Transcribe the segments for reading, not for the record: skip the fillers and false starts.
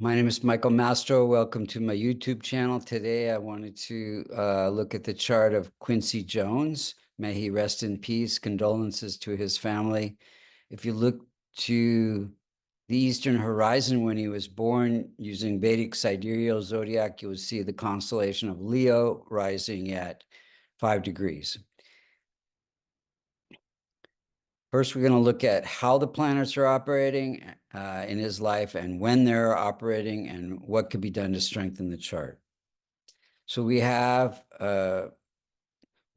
My name is Michael Mastro. Welcome to my YouTube channel. Today, I wanted to look at the chart of Quincy Jones. May he rest in peace. Condolences to his family. If you look to the eastern horizon when he was born using Vedic sidereal zodiac, you will see the constellation of Leo rising at 5 degrees. First, we're going to look at how the planets are operating in his life and when they're operating and what could be done to strengthen the chart. So we have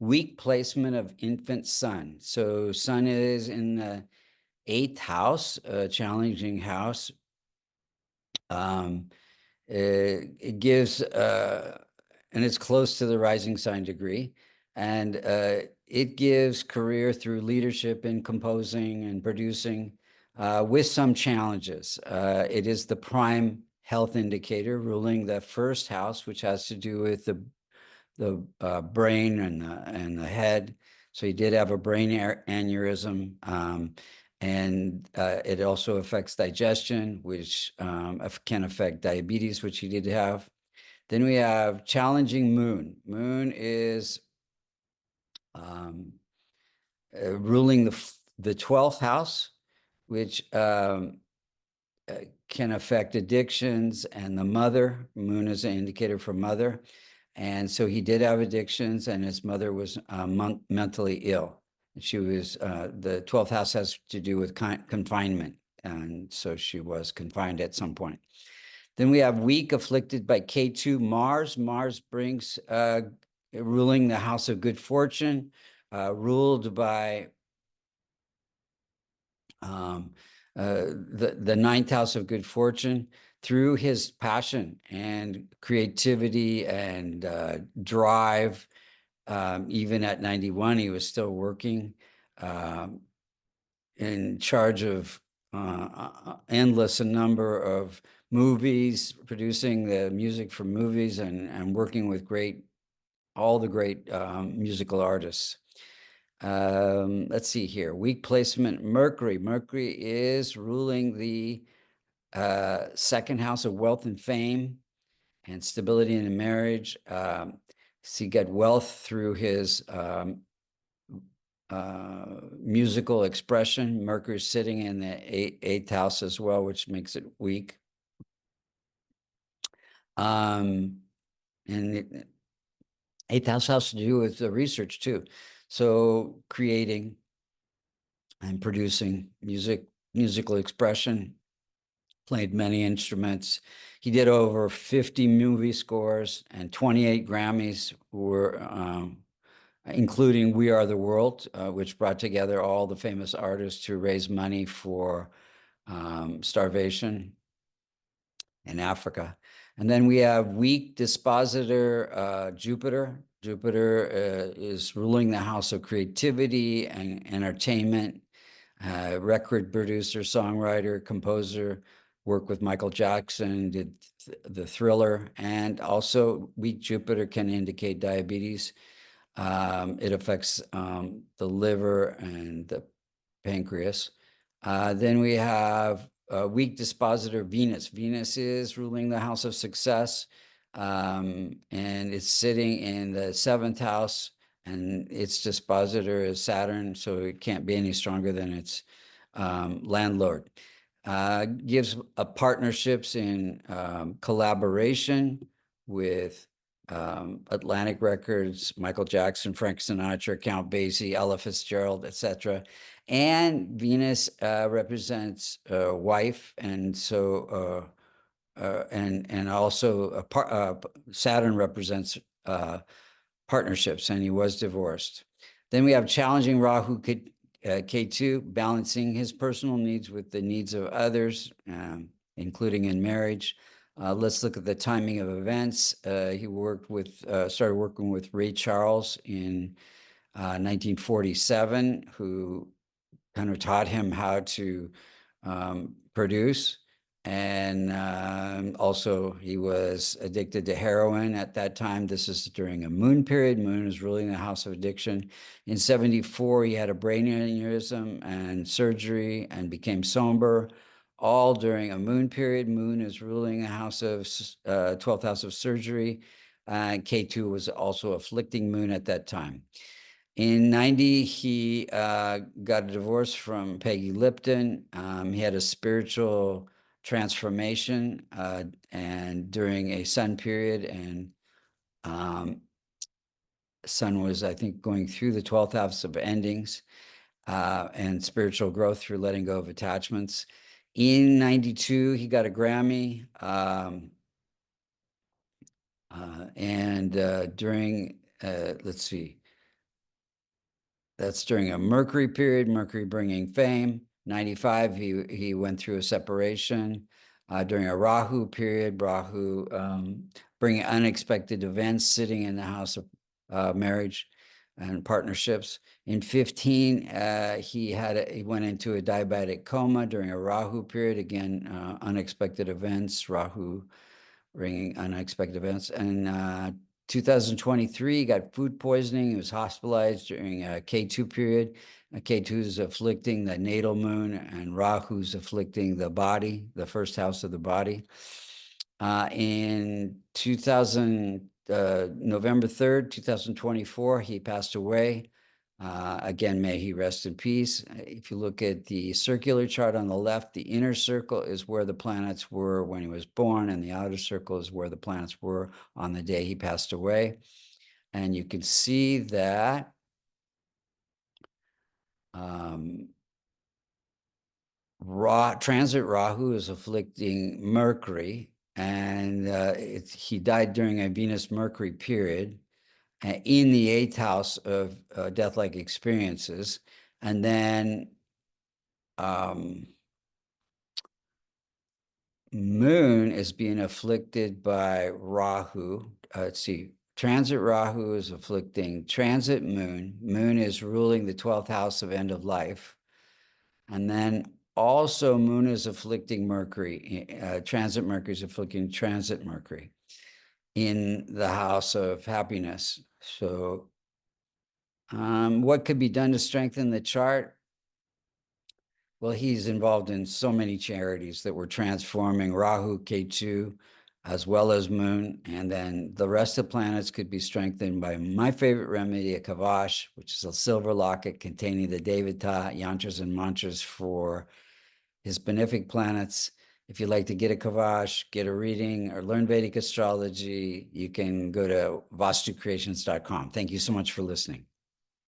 weak placement of infant sun. So sun is in the 8th house, a challenging house. It gives, and it's close to the rising sign degree. And it gives career through leadership in composing and producing with some challenges. It is the prime health indicator ruling the first house, which has to do with the brain and the head. So he did have a brain aneurysm. And it also affects digestion, which can affect diabetes, which he did have. Then we have challenging moon. Moon is ruling the 12th house, which can affect addictions and the mother. Moon is an indicator for mother. And so he did have addictions, and his mother was mentally ill. She was, the 12th house has to do with confinement. And so she was confined at some point. Then we have weak afflicted by K2 Mars. Mars brings ruling the house of good fortune, ruled by the 9th house of good fortune through his passion and creativity and drive. Even at 91, he was still working in charge of endless a number of movies, producing the music for movies and working with all the great musical artists. Let's see here. Weak placement, Mercury. Mercury is ruling the 2nd house of wealth and fame and stability in a marriage. So he got wealth through his musical expression. Mercury's sitting in the 8th house as well, which makes it weak. And the 8th house has to do with the research too. So creating and producing musical expression, played many instruments. He did over 50 movie scores and 28 Grammys, including We Are the World, which brought together all the famous artists to raise money for starvation in Africa. And then we have weak dispositor Jupiter. Jupiter is ruling the house of creativity and entertainment, record producer, songwriter, composer, worked with Michael Jackson, did the Thriller, and also weak Jupiter can indicate diabetes. It affects the liver and the pancreas. Then we have weak dispositor Venus. Venus is ruling the house of success, and it's sitting in the 7th house, and its dispositor is Saturn, so it can't be any stronger than its landlord. Gives partnerships in collaboration with Atlantic Records, Michael Jackson, Frank Sinatra, Count Basie, Ella Fitzgerald, etc. And Venus represents a wife, and so and also Saturn represents partnerships, and he was divorced. Then we have challenging Rahu K2, balancing his personal needs with the needs of others, including in marriage. Let's look at the timing of events. He started working with Ray Charles in 1947, who kind of taught him how to produce. And also he was addicted to heroin at that time. This is during a moon period. Moon is ruling the house of addiction. In 74, he had a brain aneurysm and surgery and became sober. all during a moon period. Moon is ruling a house of 12th house of surgery. K2 was also afflicting Moon at that time. In 90, he got a divorce from Peggy Lipton. He had a spiritual transformation and during a sun period, and sun was, I think, going through the 12th house of endings and spiritual growth through letting go of attachments. In 92, he got a Grammy. During, let's see, that's during a Mercury period, Mercury bringing fame. 95, he went through a separation. During a Rahu period, Rahu bringing unexpected events, sitting in the house of marriage and partnerships. In 15, he went into a diabetic coma during a Rahu period. Again, unexpected events, Rahu bringing unexpected events. And 2023, he got food poisoning. He was hospitalized during a K2 period. K2 is afflicting the natal moon, and Rahu's afflicting the body, the first house of the body. In November 3rd, 2024, he passed away. Again, may he rest in peace. If you look at the circular chart on the left, the inner circle is where the planets were when he was born, and the outer circle is where the planets were on the day he passed away. And you can see that transit Rahu is afflicting Mercury, and he died during a Venus-Mercury period in the 8th house of death-like experiences. And then Moon is being afflicted by Rahu. Let's see, transit Rahu is afflicting transit Moon. Moon is ruling the 12th house of end of life. And then also Moon is afflicting Mercury. Transit Mercury is afflicting transit Mercury in the house of happiness. So what could be done to strengthen the chart? Well, he's involved in so many charities that were transforming Rahu, K2, as well as Moon. And then the rest of the planets could be strengthened by my favorite remedy, a kavash, which is a silver locket containing the Devata, yantras, and mantras for his benefic planets. If you'd like to get a kavash, get a reading, or learn Vedic astrology, you can go to vastucreations.com. Thank you so much for listening.